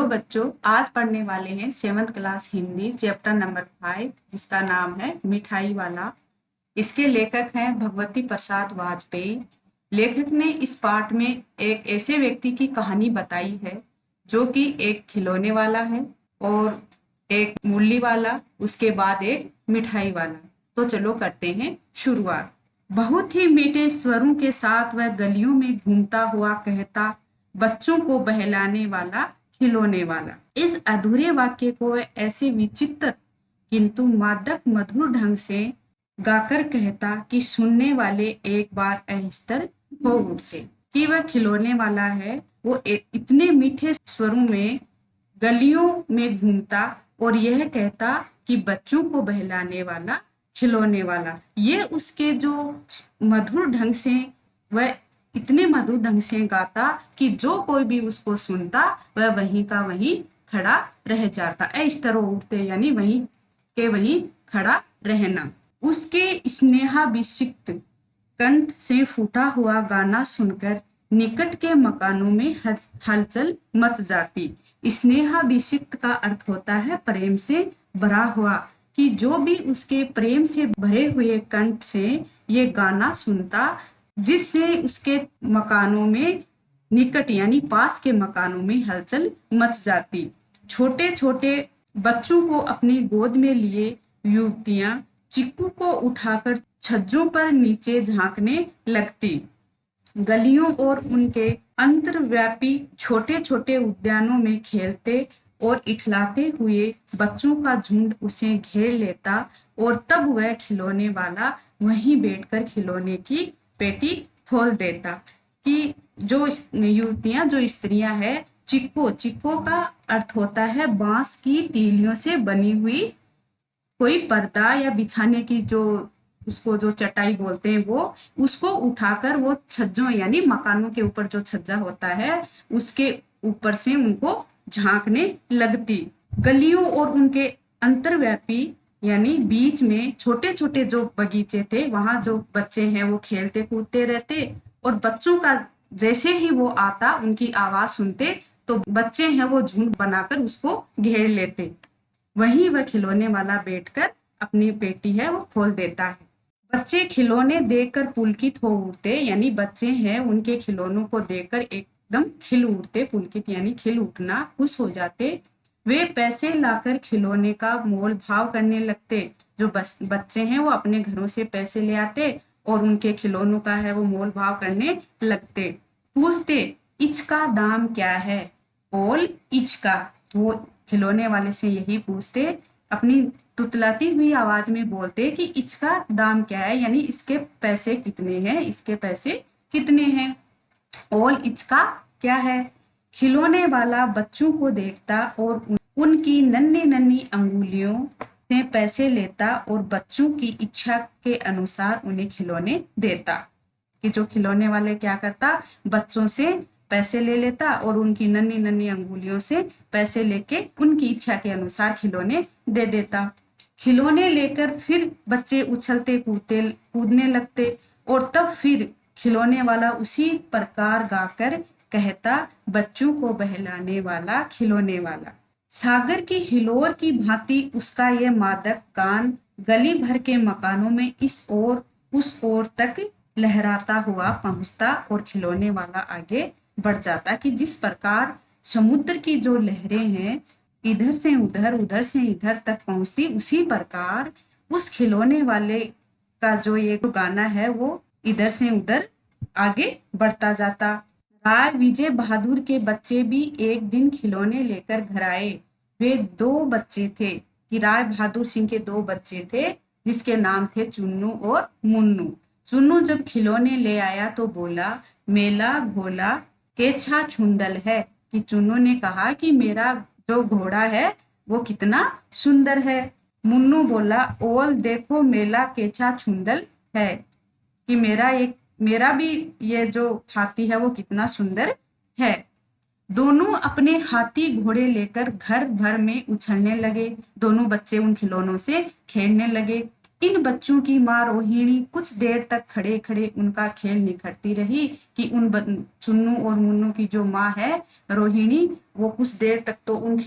बच्चों, आज पढ़ने वाले हैं 7th class Hindi chapter number 5, जिसका नाम है मिठाई वाला। इसके लेखक हैं भगवती प्रसाद वाजपेयी। लेखक ने इस पाठ में एक ऐसे व्यक्ति की कहानी बताई है जो कि एक खिलौने वाला है और एक मूली वाला, उसके बाद एक मिठाई वाला। तो चलो करते हैं शुरुआत। बहुत ही मीठे स्वरों के साथ वह गलियों में घूमता हुआ कहता, बच्चों को बहलाने वाला खिलौने वाला। इस अधूरे वाक्य को वह ऐसे विचित्र किंतु मादक मधुर ढंग से गाकर कहता कि सुनने वाले एक बार अहिस्तर हो उठते कि वह खिलौने वाला है। वो इतने मीठे स्वरों में गलियों में घूमता और यह कहता कि बच्चों को बहलाने वाला खिलौने वाला। ये उसके जो मधुर ढंग से वह इतने मधुर ढंग से गाता कि जो कोई भी उसको सुनता वह वहीं का वहीं खड़ा रह जाता। इस तरह उठते यानी वहीं के वहीं खड़ा रहना। उसके स्नेहाभिषिक्त कंठ से फूटा हुआ गाना सुनकर निकट के मकानों में हलचल मच जाती। स्नेहाभिषिक्त का अर्थ होता है प्रेम से भरा हुआ, कि जो भी उसके प्रेम से भरे हुए कंठ से ये गाना सुनता, जिससे उसके मकानों में निकट यानी पास के मकानों में हलचल मच जाती। छोटे छोटे बच्चों को अपनी गोद में लिए युवतियां चिक्कू को उठाकर छज्जों पर नीचे झांकने लगती। गलियों और उनके अंतर्व्यापी छोटे छोटे उद्यानों में खेलते और इठलाते हुए बच्चों का झुंड उसे घेर लेता और तब वह खिलौने वाला वहीं बैठकर खिलौने की पेटी खोल देता। कि जो युवतियां जो स्त्रियां है, चिक्को का अर्थ होता है बांस की तीलियों से बनी हुई कोई पर्दा या बिछाने की जो उसको जो चटाई बोलते हैं, वो उसको उठाकर वो छज्जों यानी मकानों के ऊपर जो छज्जा होता है उसके ऊपर से उनको झांकने लगती। गलियों और उनके अंतर्व्यापी यानी बीच में छोटे छोटे जो बगीचे थे, वहां जो बच्चे हैं वो खेलते कूदते रहते और बच्चों का जैसे ही वो आता उनकी आवाज सुनते तो बच्चे हैं वो झुंड बनाकर उसको घेर लेते। वहीं वह खिलौने वाला बैठकर अपनी पेटी है वो खोल देता है। बच्चे खिलौने देखकर पुलकित हो उठते, यानी बच्चे हैं उनके खिलौनों को देखकर एकदम खिल उठते, पुलकित यानी खिल उठना, खुश हो जाते। वे पैसे लाकर खिलौने का मोल भाव करने लगते। जो बच्चे हैं वो अपने घरों से पैसे ले आते और उनके खिलौनों का है वो मोल भाव करने लगते। पूछते, इसका दाम क्या है? बोल इचका। वो खिलौने वाले से यही पूछते, अपनी तुतलाती हुई आवाज में बोलते कि इसका दाम क्या है, यानी इसके पैसे कितने हैं, इसके पैसे कितने हैं। और इसका क्या है? खिलौने वाला बच्चों को देखता और उनकी नन्ही नन्ही अंगुलियों से पैसे लेता और बच्चों की इच्छा के अनुसार उन्हें खिलौने देता। कि जो खिलौने वाले क्या करता, बच्चों से पैसे ले लेता और उनकी नन्ही नन्ही अंगुलियों से पैसे लेके उनकी इच्छा के अनुसार खिलौने दे देता। खिलौने लेकर फिर बच्चे उछलते कूदने लगते और तब फिर खिलौने वाला उसी प्रकार गाकर कहता, बच्चों को बहलाने वाला खिलौने वाला। सागर की हिलोर की भांति उसका ये मादक गान गली भर के मकानों में इस ओर उस ओर तक लहराता हुआ पहुंचता और खिलौने वाला आगे बढ़ जाता। कि जिस प्रकार समुद्र की जो लहरें हैं इधर से उधर उधर से इधर तक पहुंचती, उसी प्रकार उस खिलौने वाले का जो ये गाना है वो इधर से उधर आगे बढ़ता जाता। राय विजय बहादुर के बच्चे भी एक दिन खिलौने लेकर घर आए। वे 2 बच्चे थे कि राय बहादुर सिंह के 2 बच्चे थे जिसके नाम थे चुन्नू और मुन्नू। चुन्नू जब खिलौने ले आया तो बोला, मेला घोला केछा छुंदल है। कि चुन्नू ने कहा कि मेरा जो घोड़ा है वो कितना सुंदर है। मुन्नू बोला, ओल देखो मेला केछा छुंदल है, कि मेरा भी ये जो हाथी है वो कितना सुंदर है। दोनों अपने हाथी घोड़े लेकर घर भर में उछलने लगे। दोनों बच्चे उन खिलौनों से खेलने लगे। इन बच्चों की माँ रोहिणी कुछ देर तक खड़े खड़े उनका खेल निखरती रही कि चुन्नू और मुन्नू की जो माँ है रोहिणी, वो कुछ देर तक तो उन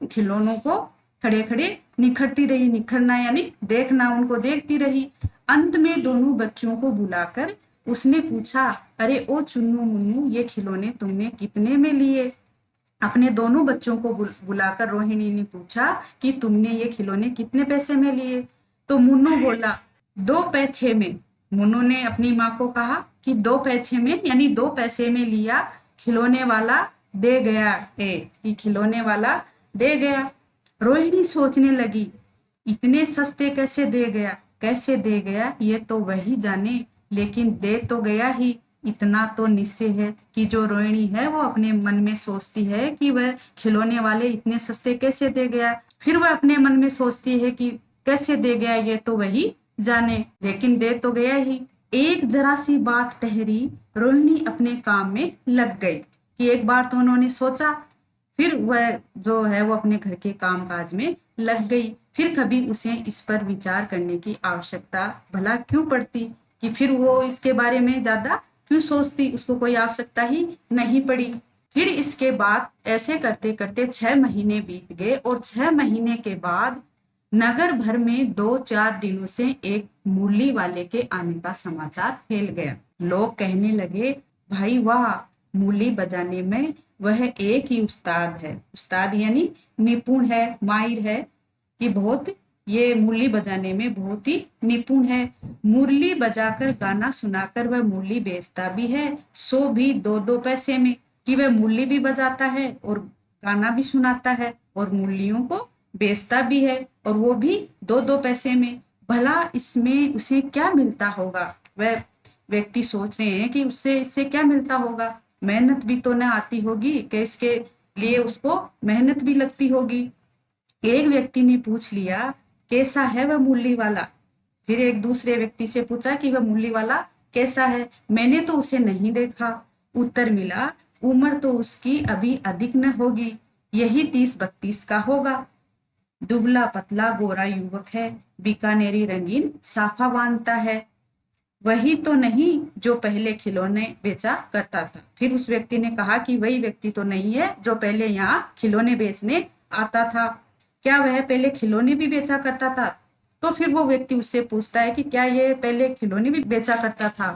खिलौनों को खड़े खड़े निखरती रही। निखरना यानी देखना, उनको देखती रही। अंत में दोनों बच्चों को बुलाकर उसने पूछा, अरे ओ चुन्नू मुन्नू, ये खिलौने तुमने कितने में लिए? अपने दोनों बच्चों को बुलाकर रोहिणी ने पूछा कि तुमने ये खिलौने कितने पैसे में लिए? तो मुन्नू बोला, 2 पैसे में। मुन्नू ने अपनी माँ को कहा कि 2 पैसे में, यानी 2 पैसे में लिया, खिलौने वाला दे गया है, कि खिलौने वाला दे गया। रोहिणी सोचने लगी, इतने सस्ते कैसे दे गया, कैसे दे गया ये तो वही जाने, लेकिन दे तो गया ही। इतना तो निश्चय है कि जो रोहिणी है वो अपने मन में सोचती है कि वह खिलौने वाले इतने सस्ते कैसे दे गया। फिर वह अपने मन में सोचती है कि कैसे दे गया ये तो वही जाने, लेकिन दे तो गया ही। एक जरा सी बात ठहरी, रोहिणी अपने काम में लग गई कि एक बार तो उन्होंने सोचा, फिर वह जो है वो अपने घर के काम काज में लग गई। फिर कभी उसे इस पर विचार करने की आवश्यकता भला क्यों पड़ती, कि फिर वो इसके बारे में ज्यादा क्यों सोचती, उसको कोई आवश्यकता ही नहीं पड़ी। फिर इसके बाद ऐसे करते करते 6 महीने बीत गए और 6 महीने के बाद नगर भर में 2-4 दिनों से एक मुरली वाले के आने का समाचार फैल गया। लोग कहने लगे, भाई वाह, मुरली बजाने में वह एक ही उस्ताद है। उस्ताद यानी निपुण है, माहिर है, कि बहुत ये मुरली बजाने में बहुत ही निपुण है। मुरली बजाकर गाना सुनाकर वह मुरली बेचता भी है, सो भी 2-2 पैसे में, कि वह मुरली भी बजाता है और गाना भी सुनाता है और मुरलियों को बेचता भी है, और वो भी 2-2 पैसे में। भला इसमें उसे क्या मिलता होगा? वह व्यक्ति सोच रहे हैं कि उससे इससे क्या मिलता होगा। मेहनत भी तो न आती होगी, कि इसके लिए उसको मेहनत भी लगती होगी। एक व्यक्ति ने पूछ लिया, कैसा है वह मुरली वाला? फिर एक दूसरे व्यक्ति से पूछा कि वह मुरली वाला कैसा है? मैंने तो उसे नहीं देखा। उत्तर मिला, उम्र तो उसकी अभी अधिक न होगी, यही 30-32 का होगा। दुबला पतला गोरा युवक है, बीकानेरी रंगीन साफा बांधता है। वही तो नहीं जो पहले खिलौने बेचा करता था। फिर उस व्यक्ति ने कहा कि वही व्यक्ति तो नहीं है जो पहले यहाँ खिलौने बेचने आता था। क्या वह पहले खिलौने भी बेचा करता था? तो फिर वो व्यक्ति उससे पूछता है कि क्या ये पहले खिलौने भी बेचा करता था?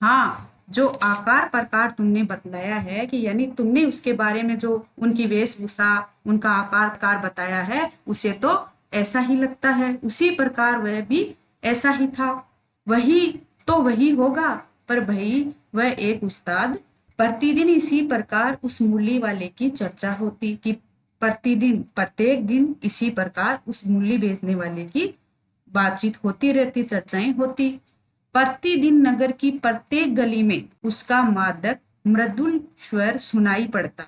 हाँ, जो आकार प्रकार तुमने बतलाया है, कि यानी तुमने उसके बारे में जो उनकी वेशभूषा, उनका आकार प्रकार बताया है, उसे तो ऐसा ही लगता है। उसी प्रकार वह भी ऐसा ही था। वही तो वही होगा, पर भाई वह एक उस्ताद। प्रतिदिन इसी प्रकार उस मुरली वाले की चर्चा होती, कि प्रतिदिन प्रत्येक दिन इसी प्रकार उस मुरली बेचने वाले की बातचीत होती रहती, चर्चाएं होती। प्रतिदिन नगर की प्रत्येक गली में उसका मादक मृदुल स्वर सुनाई पड़ता,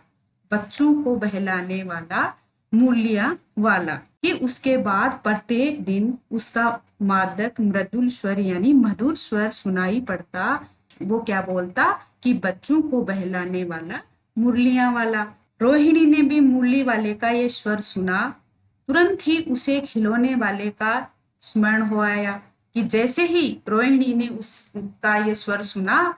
बच्चों को बहलाने वाला मुरलिया वाला। कि उसके बाद प्रत्येक दिन उसका मादक मृदुल स्वर यानी मधुर स्वर सुनाई पड़ता। वो क्या बोलता कि बच्चों को बहलाने वाला मुरलिया वाला। रोहिणी ने भी मुरली वाले का ये स्वर सुना, तुरंत ही उसे खिलौने वाले का स्मरण हो आया। कि जैसे ही रोहिणी ने उसका ये स्वर सुना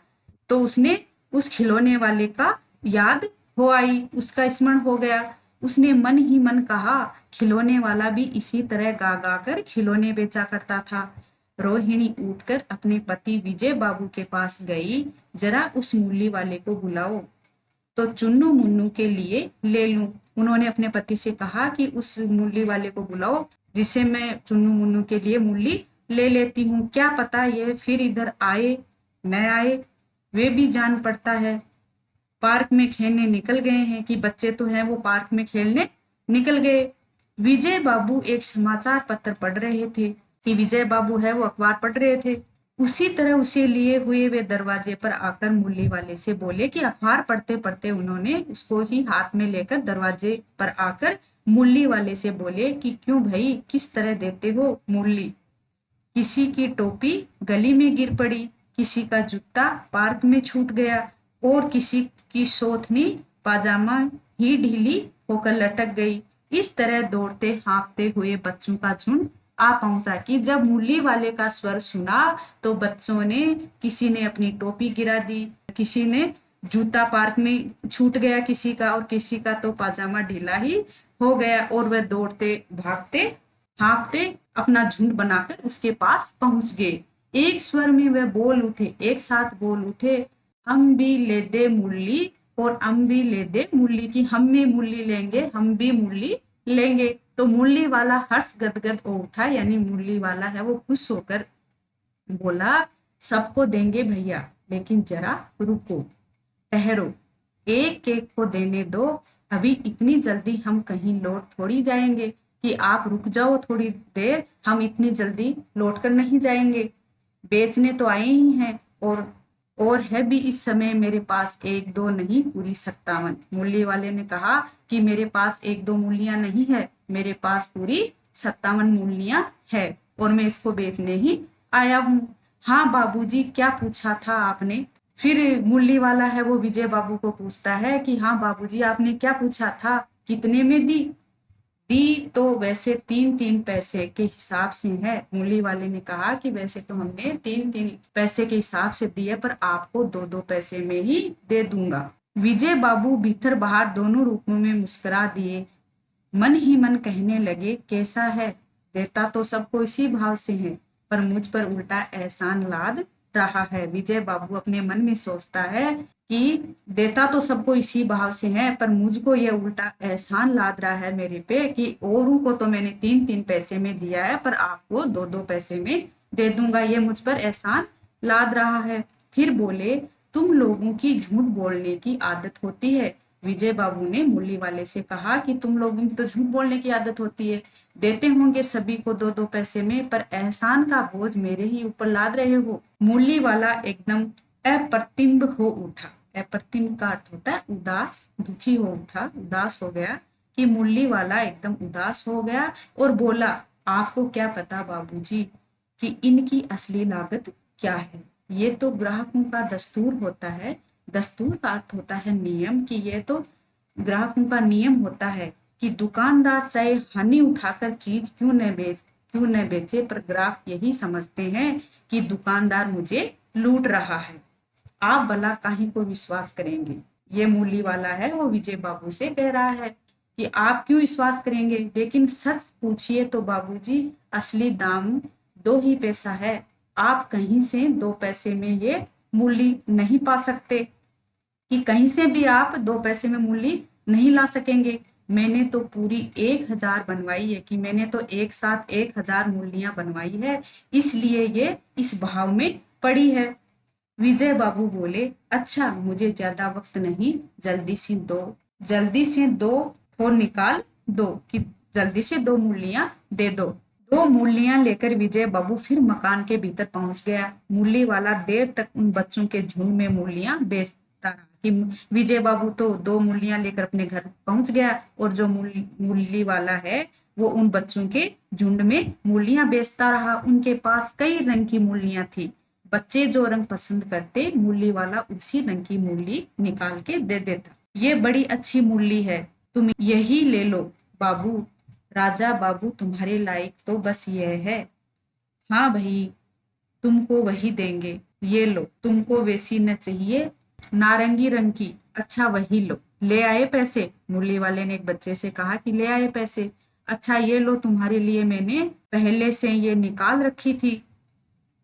तो उसने उस खिलौने वाले का याद हो आई, उसका स्मरण हो गया। उसने मन ही मन कहा, खिलौने वाला भी इसी तरह गा गा कर खिलौने बेचा करता था। रोहिणी उठकर अपने पति विजय बाबू के पास गई, जरा उस मुरली वाले को बुलाओ तो चुन्नू मुन्नू के लिए ले लूं। उन्होंने अपने पति से कहा कि उस मुरली वाले को बुलाओ जिसे मैं चुन्नू मुन्नू के लिए मुरली ले लेती हूँ। क्या पता ये फिर इधर आए न आए, वे भी जान पड़ता है। पार्क में खेलने निकल गए हैं, कि बच्चे तो हैं वो पार्क में खेलने निकल गए। विजय बाबू एक समाचार पत्र पढ़ रहे थे, कि विजय बाबू है वो अखबार पढ़ रहे थे। उसी तरह उसे लिए हुए वे दरवाजे पर आकर मुरली वाले से बोले, कि अखबार पढ़ते पढ़ते उन्होंने उसको ही हाथ में लेकर दरवाजे पर आकर मुरली वाले से बोले कि क्यों भाई, किस तरह देते हो मुरली? किसी की टोपी गली में गिर पड़ी, किसी का जूता पार्क में छूट गया और किसी की सोथनी पाजामा ही ढीली होकर लटक गई। इस तरह दौड़ते हाँफते हुए बच्चों का झुंड आ पहुंचा कि जब मूली वाले का स्वर सुना तो बच्चों ने, किसी ने अपनी टोपी गिरा दी, किसी ने जूता पार्क में छूट गया किसी का, और किसी का तो पाजामा ढीला ही हो गया, और वह दौड़ते भागते हाँफते अपना झुंड बनाकर उसके पास पहुंच गए। एक स्वर में वह बोल उठे, एक साथ बोल उठे, हम भी ले दे मूली और हम भी ले दे मूली, की हम भी मूली लेंगे, हम भी मूली लेंगे। तो मूली वाला हर्ष गदगद हो उठा, यानी मूली वाला है वो खुश होकर बोला, सबको देंगे भैया, लेकिन जरा रुको, ठहरो, एक केक को देने दो, अभी इतनी जल्दी हम कहीं लौट थोड़ी जाएंगे, कि आप रुक जाओ थोड़ी देर, हम इतनी जल्दी लौट कर नहीं जाएंगे, बेचने तो आए ही हैं, और है भी इस समय मेरे पास एक दो नहीं, पूरी 57। मूली वाले ने कहा कि मेरे पास एक दो मूलियां नहीं है, मेरे पास पूरी 57 मूलियां है, और मैं इसको बेचने ही आया हूँ। हाँ बाबूजी, क्या पूछा था आपने? फिर मूली वाला है वो विजय बाबू को पूछता है कि हाँ बाबूजी, आपने क्या पूछा था, कितने में दी? दी तो वैसे 3-3 पैसे के हिसाब से है। मूली वाले ने कहा कि वैसे तो हमने 3-3 पैसे के हिसाब से दिए, पर आपको 2-2 पैसे में ही दे दूंगा। विजय बाबू भीतर बाहर दोनों रूपों में मुस्कुरा दिए, मन ही मन कहने लगे, कैसा है, देता तो सबको इसी भाव से है, पर मुझ पर उल्टा एहसान लाद रहा है। विजय बाबू अपने मन में सोचता है कि देता तो सबको इसी भाव से है, पर मुझको ये उल्टा एहसान लाद रहा है मेरे पे, कि औरों को तो मैंने 3-3 पैसे में दिया है, पर आपको 2-2 पैसे में दे दूंगा, ये मुझ पर एहसान लाद रहा है। फिर बोले, तुम लोगों की झूठ बोलने की आदत होती है। विजय बाबू ने मूली वाले से कहा कि तुम लोगों की तो झूठ बोलने की आदत होती है, देते होंगे सभी को 2-2 पैसे में, पर एहसान का बोझ मेरे ही ऊपर लाद रहे हो। मूली वाला एकदम अप्रतिम्ब हो उठा। अप्रतिम्ब का अर्थ होता है उदास, दुखी हो उठा, उदास हो गया, कि मूली वाला एकदम उदास हो गया और बोला, आपको क्या पता बाबूजी कि इनकी असली लागत क्या है? ये तो ग्राहकों का दस्तूर होता है। दस्तूर का अर्थ होता है नियम, कि ये तो ग्राहकों का नियम होता है कि दुकानदार चाहे हानि उठाकर चीज क्यों न बेचे, पर ग्राहक यही समझते हैं कि दुकानदार मुझे लूट रहा है। आप भला काहे को विश्वास करेंगे? ये मूली वाला है वो विजय बाबू से कह रहा है कि आप क्यों विश्वास करेंगे, लेकिन सच पूछिए तो बाबूजी, असली दाम 2 ही पैसा है। आप कहीं से 2 पैसे में ये मूली नहीं पा सकते, कि कहीं से भी आप 2 पैसे में मूली नहीं ला सकेंगे। मैंने तो पूरी 1000 बनवाई है, कि मैंने तो एक साथ 1000 मूलियां बनवाई है, इसलिए ये इस भाव में पड़ी है। विजय बाबू बोले, अच्छा मुझे ज्यादा वक्त नहीं, जल्दी से दो फोन निकाल दो, कि जल्दी से 2 मूलियां दे दो। 2 मूलियां लेकर विजय बाबू फिर मकान के भीतर पहुंच गया। मूली वाला देर तक उन बच्चों के झुंड में मूलियां बेचता रहा, कि विजय बाबू तो 2 मूलियां लेकर अपने घर पहुंच गया, और जो मूली वाला है वो उन बच्चों के झुंड में मूलियां बेचता रहा। उनके पास कई रंग की मूलियां थी। बच्चे जो रंग पसंद करते, मूली वाला उसी रंग की मूली निकाल के दे देता। ये बड़ी अच्छी मूली है, तुम यही ले लो बाबू। राजा बाबू, तुम्हारे लायक तो बस ये है। हाँ भाई, तुमको वही देंगे, ये लो। तुमको वैसी न चाहिए, नारंगी रंग की? अच्छा वही लो। ले आए पैसे? मूली वाले ने एक बच्चे से कहा कि ले आए पैसे। अच्छा ये लो, तुम्हारे लिए मैंने पहले से ये निकाल रखी थी।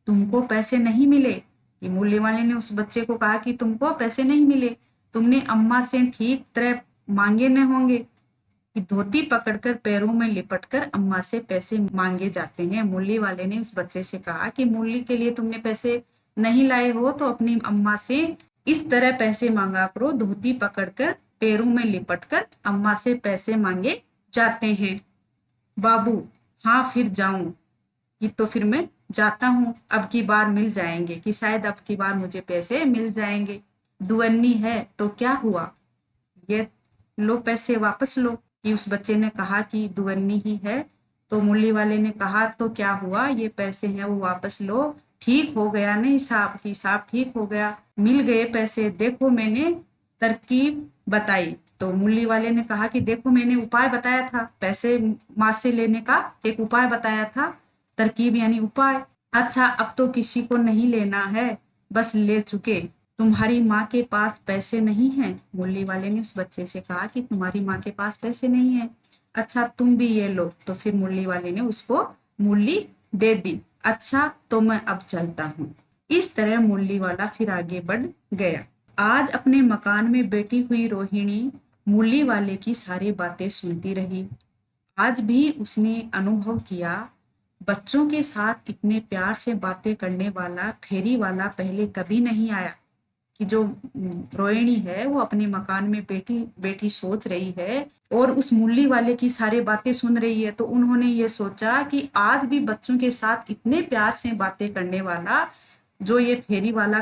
तुमको पैसे नहीं मिले? कि मूली वाले ने उस बच्चे को कहा कि तुमको पैसे नहीं मिले, तुमने अम्मा से ठीक तरह मांगे न होंगे, कि धोती पकड़कर पैरों में लिपटकर अम्मा से पैसे मांगे जाते हैं। मूली वाले ने उस बच्चे से कहा कि मूली के लिए तुमने पैसे नहीं लाए हो तो अपनी अम्मा से इस तरह पैसे मांगा करो, धोती पकड़कर पैरों में लिपटकर अम्मा से पैसे मांगे जाते हैं। बाबू, हाँ फिर जाऊं? कि तो फिर मैं जाता हूँ, अब की बार मिल जाएंगे, कि शायद अब की बार मुझे पैसे मिल जाएंगे। दुअन्नी है तो क्या हुआ, ये लो पैसे वापस लो। कि उस बच्चे ने कहा कि दुअन्नी ही है। तो मूली वाले ने कहा तो क्या हुआ, ये पैसे हैं वो वापस लो, ठीक हो गया ना हिसाब, की हिसाब ठीक हो गया, मिल गए पैसे। देखो मैंने तरकीब बताई। तो मूली वाले ने कहा कि देखो मैंने उपाय बताया था, पैसे माँ से लेने का एक उपाय बताया था, तरकीब यानी उपाय। अच्छा, अब तो किसी को नहीं लेना है, बस ले चुके। तुम्हारी माँ के पास पैसे नहीं हैं? मूली वाले ने उस बच्चे से कहा कि तुम्हारी माँ के पास पैसे नहीं है। अच्छा, तुम भी ये लो। तो फिर मूली वाले ने उसको मूली दे दी। अच्छा, तो मैं अब चलता हूँ। इस तरह मूली वाला फिर आगे बढ़ गया। आज अपने मकान में बैठी हुई रोहिणी मूली वाले की सारी बातें सुनती रही। आज भी उसने अनुभव किया, बच्चों के साथ इतने प्यार से बातें करने वाला फेरी वाला पहले कभी नहीं आया। कि जो रोहिणी है वो अपने मकान में बैठी बैठी सोच रही है और उस मूली वाले की सारी बातें सुन रही है। तो उन्होंने ये सोचा कि आज भी बच्चों के साथ इतने प्यार से बातें करने वाला जो ये फेरी वाला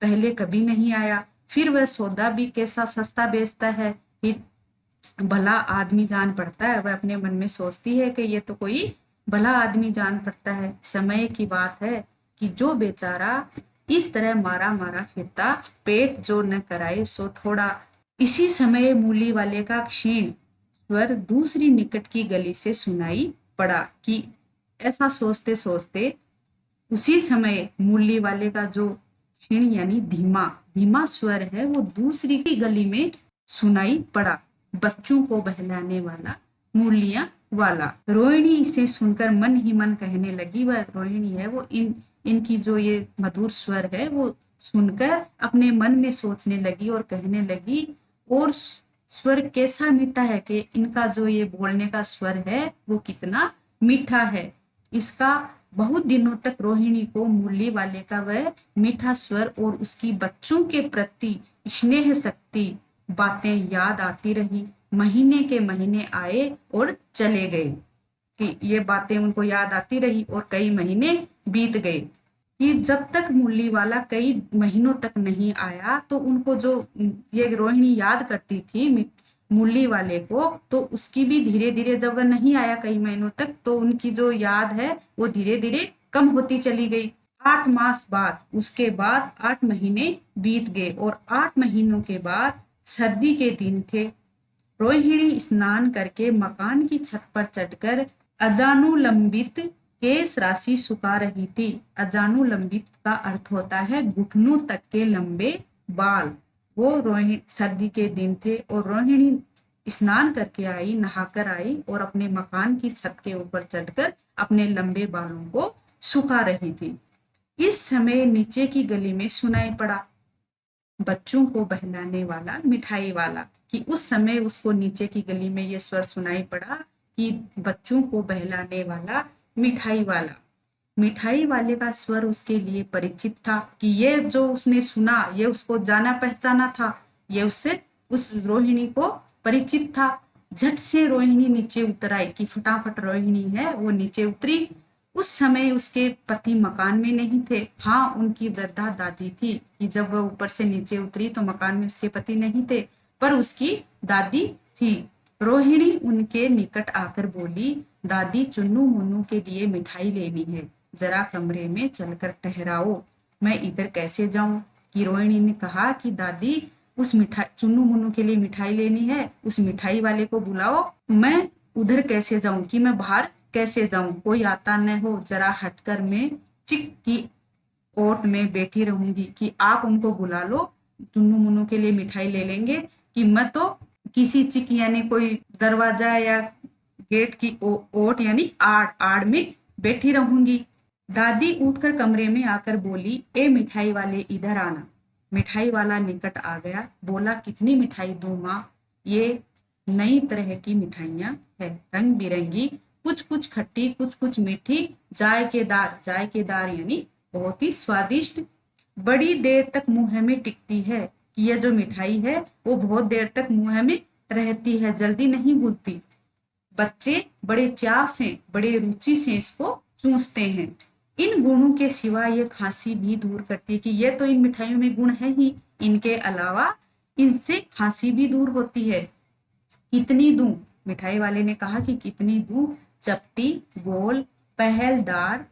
पहले कभी नहीं आया। फिर वह सौदा भी कैसा सस्ता बेचता है, फिर भला आदमी जान पड़ता है। वह अपने मन में सोचती है कि ये तो कोई भला आदमी जान पड़ता है। समय की बात है कि जो बेचारा इस तरह मारा मारा फिरता, पेट जो न कराए सो थोड़ा। इसी समय मूली वाले का क्षीण स्वर दूसरी निकट की गली से सुनाई पड़ा। कि ऐसा सोचते सोचते उसी समय मूली वाले का जो क्षीण यानी धीमा धीमा स्वर है वो दूसरी की गली में सुनाई पड़ा। बच्चों को बहलाने वाला, मूलियां वाला। रोहिणी इसे सुनकर मन ही मन कहने लगी, वह रोहिणी है वो इनकी जो ये मधुर स्वर है वो सुनकर अपने मन में सोचने लगी और कहने लगी, और स्वर कैसा मीठा है कि इनका जो ये बोलने का स्वर है वो कितना मीठा है। इसका बहुत दिनों तक रोहिणी को मूली वाले का वह मीठा स्वर और उसकी बच्चों के प्रति स्नेह शक्ति बातें याद आती रही। महीने के महीने आए और चले गए। कि ये बातें उनको याद आती रही और कई महीने बीत गए। कि जब तक मूली वाला कई महीनों तक नहीं आया तो उनको जो ये रोहिणी याद करती थी मूली वाले को, तो उसकी भी धीरे धीरे जब वह नहीं आया कई महीनों तक तो उनकी जो याद है वो धीरे धीरे कम होती चली गई। 8 मास बाद, उसके बाद 8 महीने बीत गए और 8 महीनों के बाद सर्दी के दिन थे। रोहिणी स्नान करके मकान की छत पर चढ़कर अजानुलंबित केश राशि सुखा रही थी। अजानुलंबित का अर्थ होता है घुटनों तक के लंबे बाल। वो रोहिणी सर्दी के दिन थे और रोहिणी स्नान करके आई, नहाकर आई और अपने मकान की छत के ऊपर चढ़कर अपने लंबे बालों को सुखा रही थी। इस समय नीचे की गली में सुनाई पड़ा, बच्चों को बहलाने वाला, मिठाई वाला। कि उस समय उसको नीचे की गली में ये स्वर सुनाई पड़ा कि बच्चों को बहलाने वाला, मिठाई वाला। मिठाई वाले का स्वर उसके लिए परिचित था। कि ये जो उसने सुना ये उसको जाना पहचाना था, ये उससे उस रोहिणी को परिचित था। झट से रोहिणी नीचे उतर आई। कि फटाफट रोहिणी है वो नीचे उतरी। उस समय उसके पति मकान में नहीं थे। हाँ, उनकी वृद्धा दादी थी। कि जब वह ऊपर से नीचे उतरी तो मकान में उसके पति नहीं थे पर उसकी दादी थी। रोहिणी उनके निकट आकर बोली, दादी, चुन्नू मुन्नू के लिए मिठाई लेनी है, जरा कमरे में चलकर ठहराओ, मैं इधर कैसे जाऊं। कि रोहिणी ने कहा कि दादी, उस मिठाई चुन्नू मुन्नू के लिए मिठाई लेनी है, उस मिठाई वाले को बुलाओ, मैं उधर कैसे जाऊं, कि मैं बाहर कैसे जाऊं, कोई आता न हो, जरा हटकर मैं चिक की ओट में बैठी रहूंगी। कि आप उनको बुला लो, चुन्नू मुन्नू के लिए मिठाई ले लेंगे। कि मैं तो किसी चिक यानी कोई दरवाजा या गेट की ओट यानी आड़ आड़ में बैठी रहूंगी। दादी उठकर कमरे में आकर बोली, ए मिठाई वाले, इधर आना। मिठाई वाला निकट आ गया, बोला, कितनी मिठाई दूं माँ? ये नई तरह की मिठाइयां है, रंग बिरंगी, कुछ कुछ खट्टी, कुछ कुछ मीठी, जायकेदार। जायकेदार यानी बहुत ही स्वादिष्ट, बड़ी देर तक मुंह में टिकती है। कि यह जो मिठाई है वो बहुत देर तक मुंह में रहती है, जल्दी नहीं घुलती। बच्चे बड़े चाव से, बड़े रुचि से इसको चूसते हैं। इन गुणों के सिवा ये खांसी भी दूर करती है। कि ये तो इन मिठाइयों में गुण है ही, इनके अलावा इनसे खांसी भी दूर होती है। कितनी दूं? मिठाई वाले ने कहा कि कितनी दूं? चपटी, गोल, पहलदार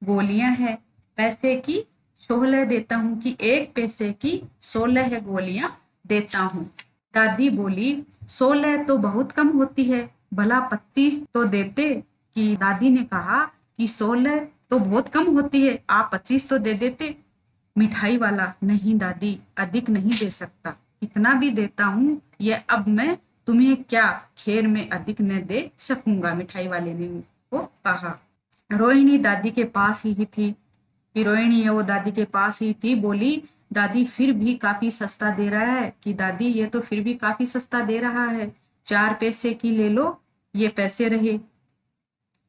गोलियां हैं, पैसे की 16 देता हूँ। कि 1 पैसे की 16 गोलियां देता हूँ। दादी बोली, 16 तो बहुत कम होती है, भला 25 तो देते। कि दादी ने कहा कि 16 तो बहुत कम होती है, आप 25 तो दे देते। मिठाई वाला, नहीं दादी, अधिक नहीं दे सकता, इतना भी देता हूँ, ये अब मैं तुम्हें क्या खैर में अधिक न दे सकूंगा, मिठाई वाले ने उनको कहा। रोहिणी दादी के पास ही थी, हीरोइनी है वो दादी के पास ही थी, बोली दादी फिर भी काफी सस्ता दे रहा है, कि दादी ये तो फिर भी काफी सस्ता दे रहा है, 4 पैसे की ले लो, ये पैसे रहे।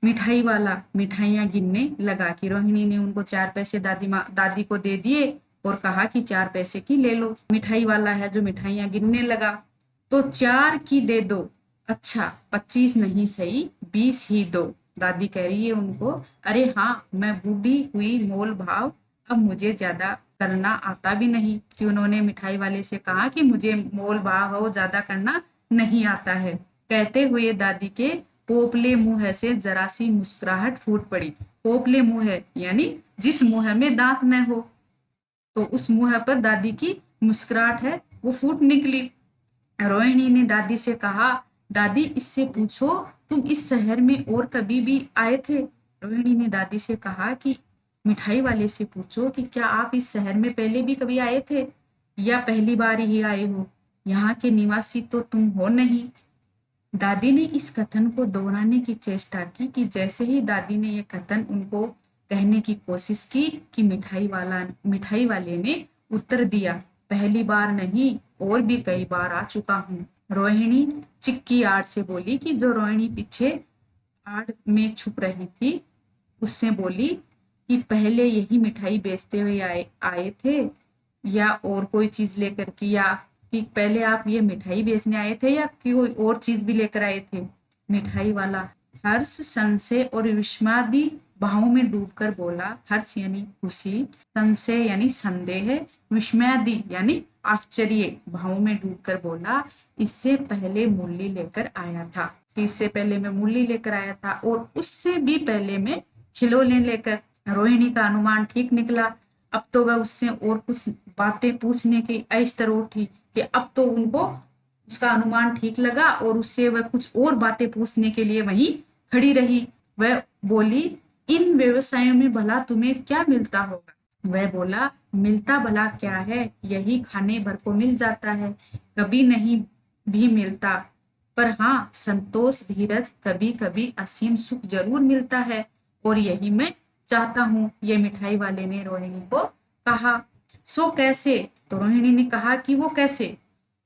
मिठाई वाला मिठाइयां गिनने लगा, कि रोहिणी ने उनको 4 पैसे दादी को दे दिए और कहा कि 4 पैसे की ले लो। मिठाई वाला है जो मिठाइयां गिनने लगा, तो 4 की दे दो, अच्छा 25 नहीं सही 20 ही दो। दादी कह रही है उनको, अरे हाँ मैं बूढ़ी हुई मोल भाव, अब मुझे ज्यादा करना आता भी नहीं, कि उन्होंने मिठाई वाले से कहा कि मुझे मोल भाव ज्यादा करना नहीं आता है। कहते हुए दादी के पोपले मुंह से जरा सी मुस्कुराहट फूट पड़ी। पोपले मुंह यानी जिस मुंह में दांत न हो, तो उस मुंह पर दादी की मुस्कुराहट है वो फूट निकली। रोहिणी ने दादी से कहा, दादी इससे पूछो तुम इस शहर में और कभी भी आए थे। रोहिणी ने दादी से कहा कि मिठाई वाले से पूछो कि क्या आप इस शहर में पहले भी कभी आए थे, या पहली बार ही आए हो, यहाँ के निवासी तो तुम हो नहीं। दादी ने इस कथन को दोहराने की चेष्टा की, कि जैसे ही दादी ने यह कथन उनको कहने की कोशिश की, कि मिठाई वाले ने उत्तर दिया, पहली बार नहीं और भी कई बार आ चुका हूँ। रोहिणी चिक्की आड़ से बोली, कि जो रोहिणी पीछे आड़ में छुप रही थी उससे बोली कि पहले यही मिठाई बेचते हुए आए थे, या और कोई चीज लेकर के, या कि पहले आप ये मिठाई बेचने आए थे या कोई और चीज भी लेकर आए थे। मिठाई वाला हर्ष, संशय और विस्मयादि भावों में डूबकर बोला। हर्ष यानी खुशी, संशय यानी संदेह, विस्मयादि यानी आश्चर्य भावों में डूबकर बोला, इससे पहले मूली लेकर आया था, इससे पहले मैं मूली लेकर आया था, और उससे भी पहले मैं खिलौने लेकर। रोहिणी का अनुमान ठीक निकला। अब तो वह उससे और कुछ बातें पूछने की ऐश उठी, कि अब तो उनको उसका अनुमान ठीक लगा और उससे वह कुछ और बातें पूछने के लिए वहीं खड़ी रही। वह बोली, इन व्यवसायों में भला तुम्हें क्या मिलता होगा। वह बोला, मिलता भला क्या है, यही खाने भर को मिल जाता है, कभी नहीं भी मिलता, पर हाँ संतोष धीरज कभी कभी असीम सुख जरूर मिलता है, और यही मैं चाहता हूँ। ये मिठाई वाले ने रोहिणी को कहा। सो कैसे, तो रोहिणी ने कहा कि वो कैसे,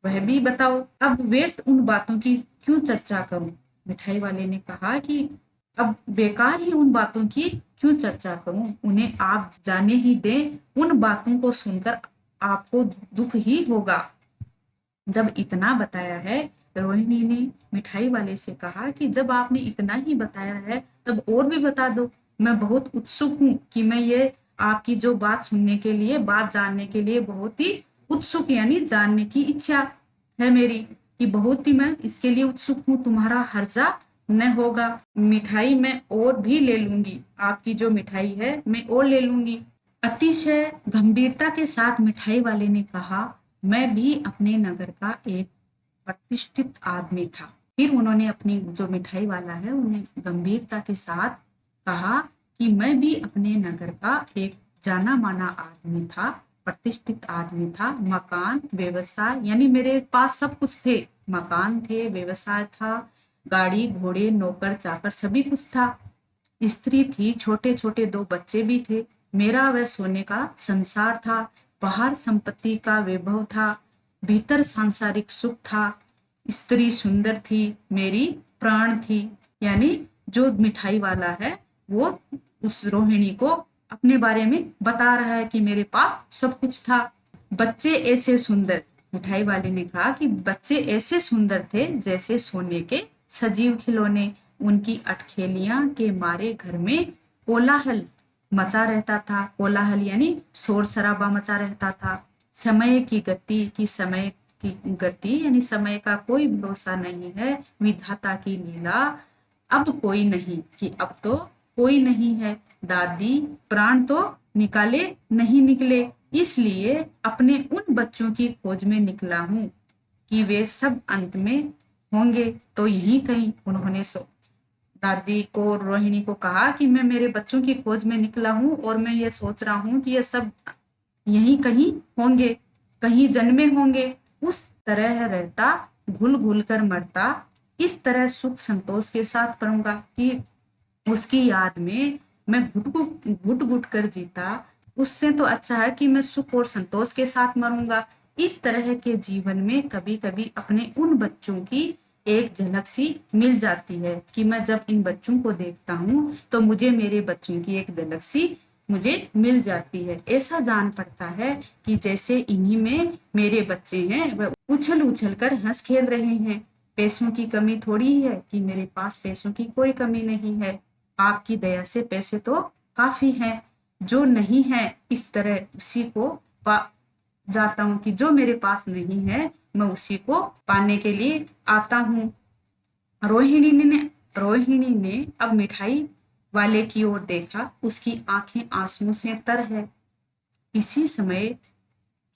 वह भी बताओ। अब व्यर्थ उन बातों की क्यों चर्चा करूं, मिठाई वाले ने कहा कि अब बेकार ही उन बातों की क्यों चर्चा करूं, उन्हें आप जाने ही दें, उन बातों को सुनकर आपको दुख ही होगा। जब इतना बताया है, रोहिणी ने मिठाई वाले से कहा कि जब आपने इतना ही बताया है तब और भी बता दो, मैं बहुत उत्सुक हूँ, कि मैं ये आपकी जो बात सुनने के लिए, बात जानने के लिए बहुत ही उत्सुक, यानी जानने की इच्छा है मेरी, कि बहुत ही मैं इसके लिए उत्सुक हूँ, तुम्हारा हर्जा न होगा। मिठाई मैं और भी ले लूंगी, आपकी जो मिठाई है मैं और ले लूंगी। अतिशय गंभीरता के साथ मिठाई वाले ने कहा, मैं भी अपने नगर का एक प्रतिष्ठित आदमी था। फिर उन्होंने अपनी जो मिठाई वाला है उन्हें गंभीरता के साथ कहा कि मैं भी अपने नगर का एक जाना माना आदमी था, प्रतिष्ठित आदमी था। मकान, व्यवसाय, यानी मेरे पास सब कुछ थे, मकान थे, व्यवसाय था, गाड़ी घोड़े नौकर चाकर सभी कुछ था, स्त्री थी, छोटे छोटे 2 बच्चे भी थे, मेरा वह सोने का संसार था, बाहर संपत्ति का वैभव था, भीतर सांसारिक सुख था, स्त्री सुंदर थी, मेरी प्राण थी। यानी जो मिठाई वाला है वो उस रोहिणी को अपने बारे में बता रहा है कि मेरे पास सब कुछ था। बच्चे ऐसे सुंदर, मिठाई वाले ने कहा कि बच्चे ऐसे सुंदर थे जैसे सोने के सजीव खिलौने, उनकी अटखेलियां के मारे घर में कोलाहल मचा रहता था। कोलाहल यानी शोर शराबा मचा रहता था। समय की गति यानी समय का कोई भरोसा नहीं है, विधाता की लीला अब कोई नहीं, कि अब तो कोई नहीं है। दादी प्राण तो निकाले नहीं निकले, इसलिए अपने उन बच्चों की खोज में निकला हूँ कि वे सब अंत में होंगे तो यही कहीं। उन्होंने दादी को रोहिणी को कहा कि मैं मेरे बच्चों की खोज में निकला हूँ और मैं ये सोच रहा हूँ कि ये सब यहीं कहीं होंगे, कहीं जन्मे होंगे। उस तरह रहता, घुल घुल कर मरता, इस तरह सुख संतोष के साथ करूंगा कि उसकी याद में मैं घुट घुट कर जीता। उससे तो अच्छा है कि मैं सुख और संतोष के साथ मरूंगा। इस तरह के जीवन में कभी कभी अपने उन बच्चों की एक झलक सी मिल जाती है कि मैं जब इन बच्चों को देखता हूँ तो मुझे मेरे बच्चों की एक झलक सी मुझे मिल जाती है। ऐसा जान पड़ता है कि जैसे इन्हीं में मेरे बच्चे हैं, वह उछल उछल कर हंस खेल रहे हैं। पैसों की कमी थोड़ी ही है कि मेरे पास पैसों की कोई कमी नहीं है। आपकी दया से पैसे तो काफी हैं। जो नहीं है इस तरह उसी को पा जाता हूँ कि जो मेरे पास नहीं है मैं उसी को पाने के लिए आता हूँ। रोहिणी ने रोहिणी ने अब मिठाई वाले की ओर देखा। उसकी आंखें आंसुओं से तर है। इसी समय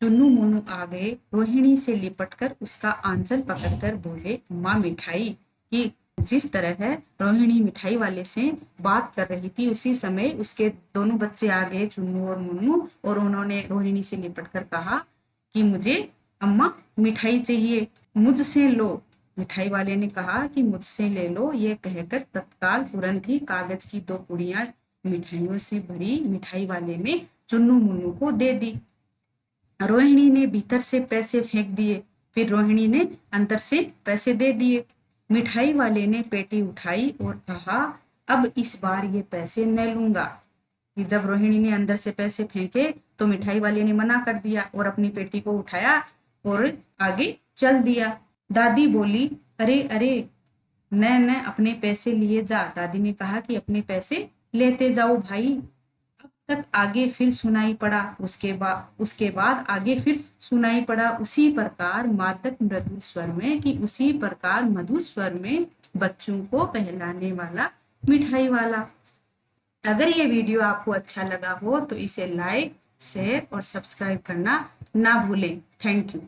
चुन्नू मुन्नू आ गए। रोहिणी से लिपटकर उसका आंचल पकड़कर बोले, माँ मिठाई। कि जिस तरह है रोहिणी मिठाई वाले से बात कर रही थी उसी समय उसके दोनों बच्चे आ गए, चुन्नू और मुन्नू, और उन्होंने रोहिणी से लिपटकर कहा कि मुझे अम्मा मिठाई चाहिए, मुझसे लो। मिठाई वाले ने कहा कि मुझसे ले लो। ये कहकर तत्काल तुरंत ही कागज की 2 पुड़ियां मिठाइयों से भरी मिठाई वाले ने चुन्नू मुन्नू को दे दी। रोहिणी ने भीतर से पैसे फेंक दिए, फिर रोहिणी ने अंदर से पैसे दे दिए। मिठाई वाले ने पेटी उठाई और कहा, अब इस बार ये पैसे न लूंगा। कि जब रोहिणी ने अंदर से पैसे फेंके तो मिठाई वाले ने मना कर दिया और अपनी पेटी को उठाया और आगे चल दिया। दादी बोली, अरे अरे, न न अपने पैसे लिए जा। दादी ने कहा कि अपने पैसे लेते जाओ भाई। अब तक आगे फिर सुनाई पड़ा। उसके बाद आगे फिर सुनाई पड़ा उसी प्रकार मादक मृदु स्वर में, कि उसी प्रकार मधुर स्वर में बच्चों को पहलाने वाला मिठाई वाला। अगर ये वीडियो आपको अच्छा लगा हो तो इसे लाइक, शेयर और सब्सक्राइब करना ना भूलें। Thank you.